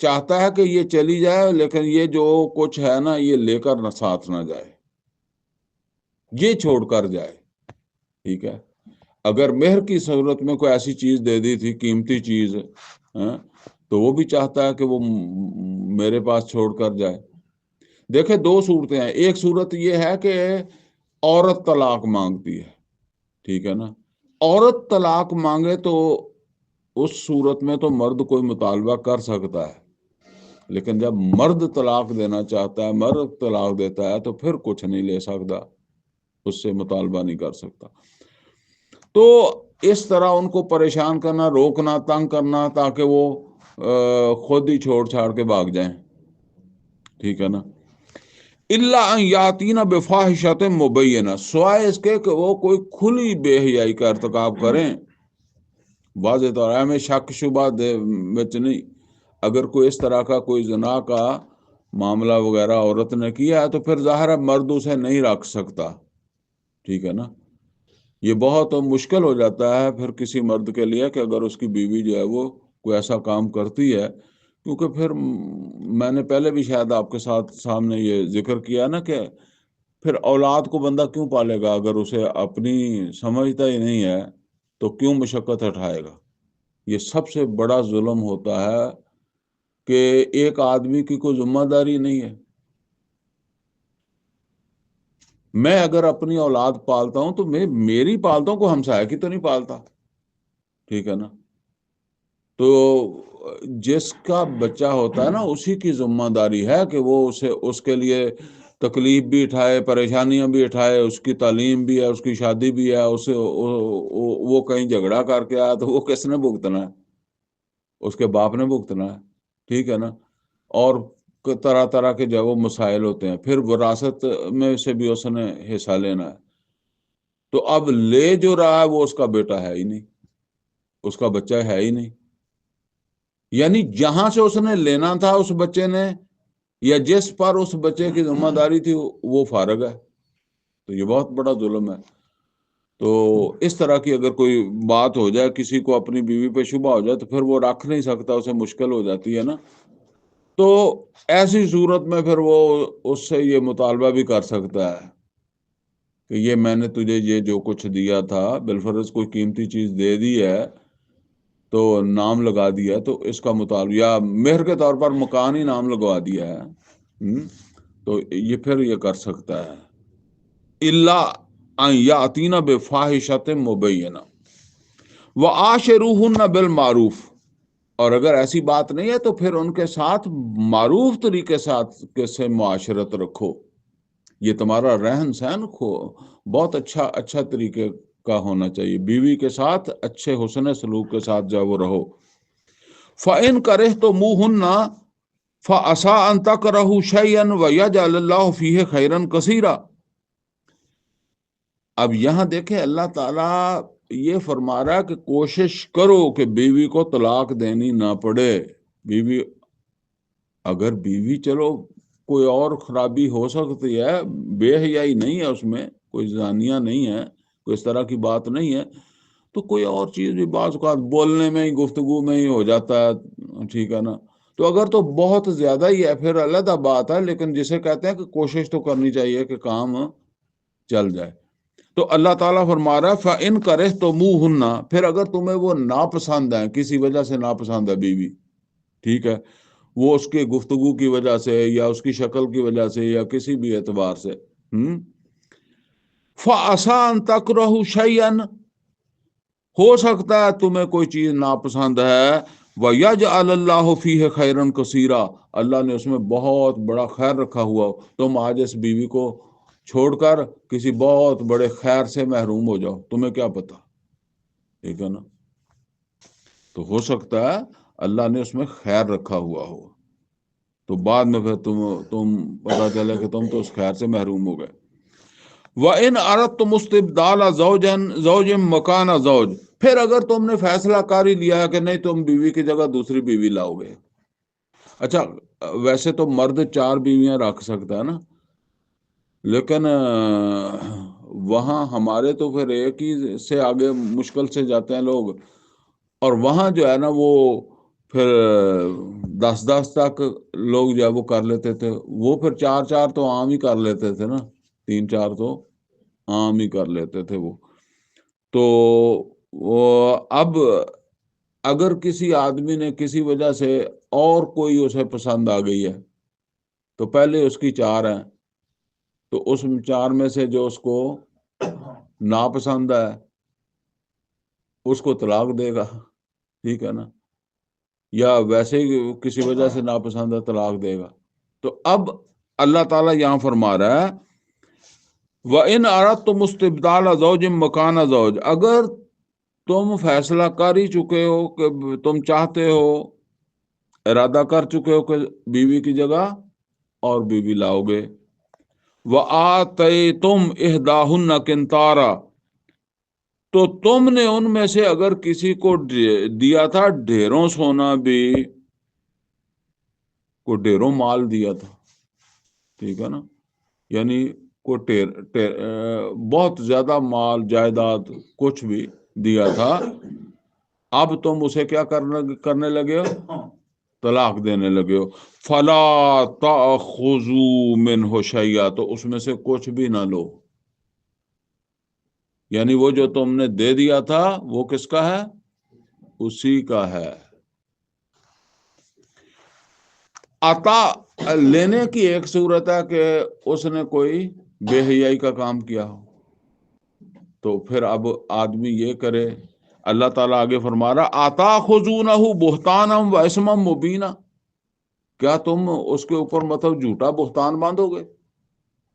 چاہتا ہے کہ یہ چلی جائے، لیکن یہ جو کچھ ہے نا یہ لے کر نہ ساتھ نہ جائے، یہ چھوڑ کر جائے، ٹھیک ہے۔ اگر مہر کی صورت میں کوئی ایسی چیز دے دی تھی، قیمتی چیز، تو وہ بھی چاہتا ہے کہ وہ میرے پاس چھوڑ کر جائے۔ دیکھیں دو صورتیں ہیں، ایک صورت یہ ہے کہ عورت طلاق مانگتی ہے، ٹھیک ہے نا، عورت طلاق مانگے تو اس صورت میں تو مرد کوئی مطالبہ کر سکتا ہے، لیکن جب مرد طلاق دینا چاہتا ہے، مرد طلاق دیتا ہے، تو پھر کچھ نہیں لے سکتا، اس سے مطالبہ نہیں کر سکتا۔ تو اس طرح ان کو پریشان کرنا، روکنا، تنگ کرنا، تاکہ وہ خود ہی چھوڑ چھاڑ کے بھاگ جائیں، ٹھیک ہے نا۔ الا ان یاتین بفاحشۃ مبینہ، سوائے اس کے کہ وہ کوئی کھلی بے حیائی کا ارتکاب کریں، واضح طور ہے، ہمیں شک شبہ وچ نہیں، اگر کوئی اس طرح کا کوئی زنا کا معاملہ وغیرہ عورت نے کیا ہے تو پھر ظاہر ہے مرد اسے نہیں رکھ سکتا، ٹھیک ہے نا۔ یہ بہت مشکل ہو جاتا ہے پھر کسی مرد کے لیے کہ اگر اس کی بیوی جو ہے وہ کوئی ایسا کام کرتی ہے، کیونکہ پھر میں نے پہلے بھی شاید آپ کے ساتھ سامنے یہ ذکر کیا نا کہ پھر اولاد کو بندہ کیوں پالے گا اگر اسے اپنی سمجھتا ہی نہیں ہے، تو کیوں مشقت اٹھائے گا۔ یہ سب سے بڑا ظلم ہوتا ہے کہ ایک آدمی کی کوئی ذمہ داری نہیں ہے۔ میں اگر اپنی اولاد پالتا ہوں تو میں میری پالتا ہوں، کوئی ہمسایہ کی تو نہیں پالتا، ٹھیک ہے نا۔ تو جس کا بچہ ہوتا ہے نا اسی کی ذمہ داری ہے کہ وہ اس کے لیے تکلیف بھی اٹھائے، پریشانیاں بھی اٹھائے، اس کی تعلیم بھی ہے، اس کی شادی بھی ہے، وہ کہیں جھگڑا کر کے آیا تو وہ کس نے بھگتنا ہے؟ اس کے باپ نے بھگتنا ہے، ٹھیک ہے نا۔ اور طرح طرح کے جو وہ مسائل ہوتے ہیں، پھر وراثت میں سے بھی اس نے حصہ لینا ہے، تو اب لے جو رہا ہے وہ اس کا بیٹا ہے ہی نہیں، اس کا بچہ ہے ہی نہیں، یعنی جہاں سے اس نے لینا تھا اس بچے نے، یا جس پر اس بچے کی ذمہ داری تھی، وہ فارغ ہے، تو یہ بہت بڑا ظلم ہے۔ تو اس طرح کی اگر کوئی بات ہو جائے، کسی کو اپنی بیوی پہ شبہ ہو جائے، تو پھر وہ رکھ نہیں سکتا، اسے مشکل ہو جاتی ہے نا۔ تو ایسی صورت میں پھر وہ اس سے یہ مطالبہ بھی کر سکتا ہے کہ یہ میں نے تجھے یہ جو کچھ دیا تھا، بالفرض کوئی قیمتی چیز دے دی ہے تو نام لگا دیا، تو اس کا مطالبہ، یا مہر کے طور پر مکان ہی نام لگوا دیا ہے، تو یہ پھر یہ کر سکتا ہے۔ اللہ ان یاتینا بفاحشۃ مبینہ وعاشروہن بالمعروف، اور اگر ایسی بات نہیں ہے تو پھر ان کے ساتھ معروف طریقے سے معاشرت رکھو۔ یہ تمہارا رہن سہن بہت اچھا طریقے کا ہونا چاہیے، بیوی کے ساتھ اچھے حسن سلوک کے ساتھ جب وہ رہو۔ فَإِن كَرِهْتُمُوهُنَّ فَعَسَىٰ أَن تَكْرَهُوا شَيْئًا وَيَجْعَلَ اللَّهُ فِيهِ خَيْرًا كَثِيرًا۔ اب یہاں دیکھیں اللہ تعالیٰ یہ فرما رہا ہے کہ کوشش کرو کہ بیوی کو طلاق دینی نہ پڑے۔ بیوی، اگر بیوی چلو کوئی اور خرابی ہو سکتی ہے، بے حیائی نہیں ہے اس میں، کوئی زانیہ نہیں ہے، کوئی اس طرح کی بات نہیں ہے، تو کوئی اور چیز بھی بعض اوقات بولنے میں ہی، گفتگو میں ہی ہو جاتا ہے، ٹھیک ہے نا۔ تو اگر تو بہت زیادہ ہی ہے پھر علیحدہ بات ہے، لیکن جسے کہتے ہیں کہ کوشش تو کرنی چاہیے کہ کام چل جائے۔ تو اللہ تعالیٰ فرما رہا ہے فَإِن كَرِهْتُمُوهُنَّ، پھر اگر تمہیں وہ ناپسند ہے، کسی وجہ سے ناپسند ہے بیوی، ٹھیک ہے، وہ اس کے گفتگو کی وجہ سے یا اس کی شکل کی وجہ سے یا کسی بھی اعتبار سے، فَعَسَىٰ أَن تَكْرَهُوا شَيْئًا، ہو سکتا ہے تمہیں کوئی چیز ناپسند ہے، وَيَجْعَلَ اللَّهُ فِيهِ خَيْرًا كَثِيرًا، اللہ نے اس میں بہت بڑا خیر رکھا ہوا ہو، تم آج اس بیوی کو چھوڑ کر کسی بہت بڑے خیر سے محروم ہو جاؤ، تمہیں کیا پتا، ٹھیک ہے نا۔ تو ہو سکتا ہے اللہ نے اس میں خیر رکھا ہوا ہو، تو بعد میں پھر تم پتا چلے کہ تم تو اس خیر سے محروم ہو گئے۔ وَإِنْ أَرَدْتُمُ اسْتِبْدَالَ زَوْجٍ مَّكَانَ زَوْجٍ، پھر اگر تم نے فیصلہ کاری لیا ہے کہ نہیں تم بیوی کی جگہ دوسری بیوی لاؤ گے۔ اچھا، ویسے تو مرد 4 بیویاں رکھ سکتا ہے نا، لیکن وہاں ہمارے تو پھر ایک ہی سے آگے مشکل سے جاتے ہیں لوگ، اور وہاں جو ہے نا وہ پھر 10 تک لوگ جو ہے وہ کر لیتے تھے، وہ پھر 4 تو عام ہی کر لیتے تھے نا، 3 تو عام ہی کر لیتے تھے وہ۔ تو اب اگر کسی آدمی نے کسی وجہ سے اور کوئی اسے پسند آ گئی ہے، تو پہلے اس کی 4 ہیں، تو اس 4 میں سے جو اس کو ناپسند ہے اس کو طلاق دے گا، ٹھیک ہے نا، یا ویسے ہی کسی وجہ سے ناپسند ہے طلاق دے گا۔ تو اب اللہ تعالیٰ یہاں فرما رہا ہے وَإِنْ أَرَدْتُمُ اسْتِبْدَالَ زَوْجٍ مَّكَانَ زَوْجٍ، اگر تم فیصلہ کر ہی چکے ہو کہ تم چاہتے ہو، ارادہ کر چکے ہو کہ بیوی کی جگہ اور بیوی لاؤ گے، وَآتَيْتُمْ إِحْدَاهُنَّ قِنْطَارًا، تو تم نے ان میں سے اگر کسی کو دیا تھا ڈھیروں سونا بھی، کو ڈھیروں مال دیا تھا، ٹھیک ہے نا، یعنی کو بہت زیادہ مال جائیداد کچھ بھی دیا تھا، اب تم اسے کیا کرنے لگے ہو، طلاق دینے لگے ہو، فَلَا تَأْخُذُوا مِنْهُ شَيْئًا، تو اس میں سے کچھ بھی نہ لو، یعنی وہ جو تم نے دے دیا تھا وہ کس کا ہے، اسی کا ہے۔ عطا لینے کی ایک صورت ہے کہ اس نے کوئی بے حیائی کا کام کیا ہو، تو پھر اب آدمی یہ کرے، اللہ تعالیٰ آگے فرما رہا آتاخذونہ بہتانا و اسما مبینا، کیا تم اس کے اوپر مطلب جھوٹا بہتان باندھو گے،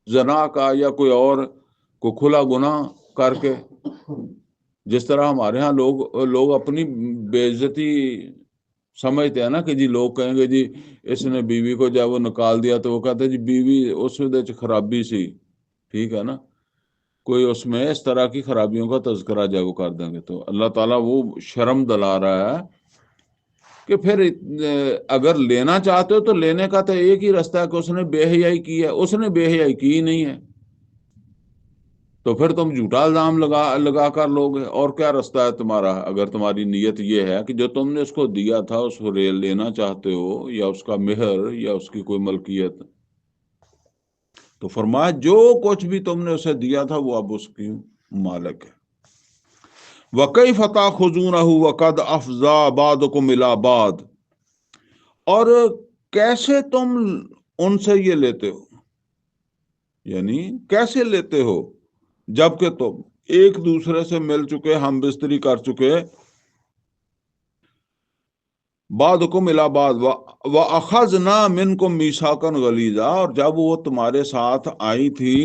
زنا کا یا کوئی اور کو کھلا گناہ کر کے، جس طرح ہمارے ہاں لوگ اپنی بے عزتی سمجھتے ہیں نا کہ جی لوگ کہیں گے جی اس نے بیوی کو جب وہ نکال دیا تو وہ کہتے ہیں جی بیوی اس میں خرابی سی، ٹھیک ہے نا، کوئی اس میں اس طرح کی خرابیوں کا تذکرہ جب وہ کر دیں گے، تو اللہ تعالیٰ وہ شرم دلا رہا ہے کہ پھر اگر لینا چاہتے ہو تو لینے کا تو ایک ہی راستہ ہے کہ اس نے بے حیائی کی ہے، اس نے بے حیائی کی ہی نہیں ہے، تو پھر تم جھوٹا الزام لگا کر لوگے. اور کیا رستہ ہے تمہارا اگر تمہاری نیت یہ ہے کہ جو تم نے اس کو دیا تھا اس کو لینا چاہتے ہو، یا اس کا مہر یا اس کی کوئی ملکیت. تو فرمایا جو کچھ بھی تم نے اسے دیا تھا وہ اب اس کی مالک ہے. وَكَيْفَ تَأْخُذُونَهُ وَقَدْ أَفْضَىٰ بَعْضُكُمْ إِلَىٰ بَعْضٍ، اور کیسے تم ان سے یہ لیتے ہو، یعنی کیسے لیتے ہو جبکہ تم ایک دوسرے سے مل چکے، ہم بستری کر چکے. بعضکم الی بعض واخذنا منکم میثاقا غلیظا، اور جب وہ تمہارے ساتھ آئی تھی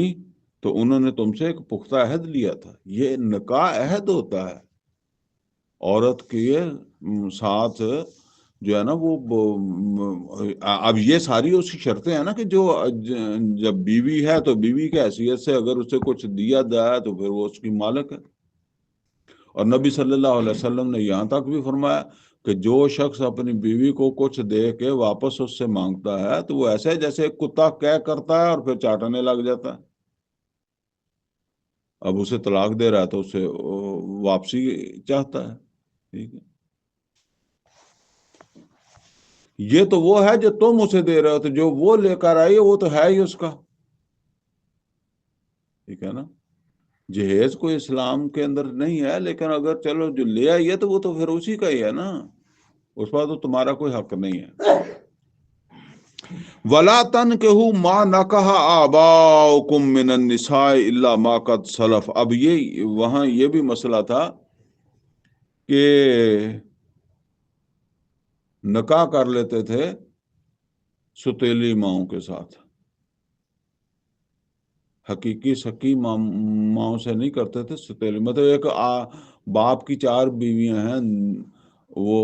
تو انہوں نے تم سے ایک پختہ عہد لیا تھا. یہ نکاح عہد ہوتا ہے. عورت کے ساتھ جو ہے نا وہ اب یہ ساری اسی شرطیں ہیں نا کہ جو جب بیوی ہے تو بیوی کی حیثیت سے اگر اسے کچھ دیا جائے تو پھر وہ اس کی مالک ہے. اور نبی صلی اللہ علیہ وسلم نے یہاں تک بھی فرمایا کہ جو شخص اپنی بیوی کو کچھ دے کے واپس اس سے مانگتا ہے تو وہ ایسے جیسے ایک کتا کیا کرتا ہے اور پھر چاٹنے لگ جاتا ہے. اب اسے طلاق دے رہا ہے تو اسے واپسی چاہتا ہے. ٹھیک ہے، یہ تو وہ ہے جو تم اسے دے رہے ہو، تو جو وہ لے کر آئی وہ تو ہے ہی اس کا. ٹھیک ہے نا. جہیز کوئی اسلام کے اندر نہیں ہے، لیکن اگر چلو جو لے آئی ہے تو وہ تو پھر اسی کا ہی ہے نا، اس پر تو تمہارا کوئی حق نہیں ہے. وَلَا تَنْكِحُوا مَا نَكَحَ آبَاؤُكُم مِّنَ النِّسَاءِ إِلَّا مَا قَدْ سَلَفَ. اب یہ وہاں یہ بھی مسئلہ تھا کہ نکاح کر لیتے تھے ستیلی ماؤں کے ساتھ، حقیقی سکی ماؤں سے نہیں کرتے تھے. ستیلی مطلب ایک باپ کی 4 بیویاں ہیں، وہ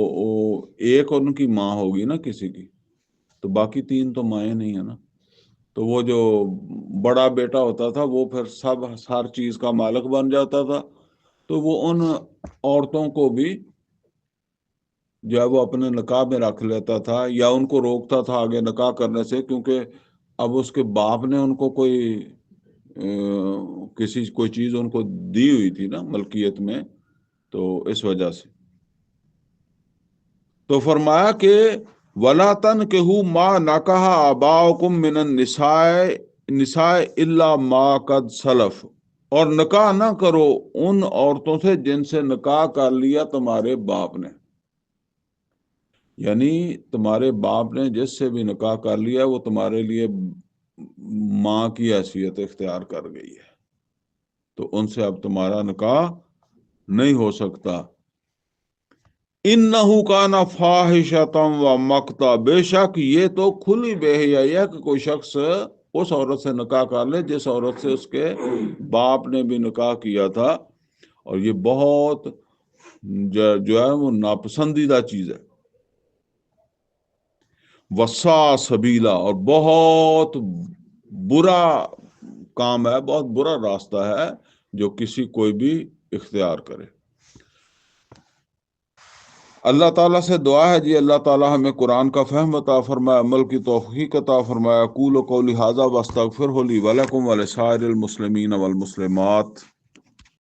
ایک ان کی ماں ہوگی نا کسی کی، تو باقی 3 تو مائیں نہیں ہے نا. تو وہ جو بڑا بیٹا ہوتا تھا وہ پھر سب ہر چیز کا مالک بن جاتا تھا. تو وہ ان عورتوں کو بھی جو ہے وہ اپنے نکاح میں رکھ لیتا تھا یا ان کو روکتا تھا آگے نکاح کرنے سے، کیونکہ اب اس کے باپ نے ان کو کوئی چیز ان کو دی ہوئی تھی نا ملکیت میں، تو اس وجہ سے. تو فرمایا کہ وَلَا تَنْكِحُوا مَا نَكَحَ آبَاؤُكُم مِّنَ النِّسَاءِ إِلَّا مَا قَدْ سَلَفَ، اور نکاح نہ کرو ان عورتوں سے جن سے نکاح کر لیا تمہارے باپ نے. یعنی تمہارے باپ نے جس سے بھی نکاح کر لیا وہ تمہارے لیے ماں کی حیثیت اختیار کر گئی ہے، تو ان سے اب تمہارا نکاح نہیں ہو سکتا. اِنَّهُ كَانَ فَاحِشَةً وَمَقْتًا، بے شک یہ تو کھلی بے حیائی ہے کہ کوئی شخص اس عورت سے نکاح کر لے جس عورت سے اس کے باپ نے بھی نکاح کیا تھا، اور یہ بہت جو ہے وہ ناپسندیدہ چیز ہے. وَسَاءَ سَبِيلًا، اور بہت برا کام ہے، بہت برا راستہ ہے جو کسی کوئی بھی اختیار کرے. اللہ تعالیٰ سے دعا ہے جی اللہ تعالیٰ ہمیں قرآن کا فہم عطا فرمائے، عمل کی توفیق عطا فرمائے. اقول قولی ھذا واستغفرہ لی ولکم ولسائر المسلمین والمسلمات.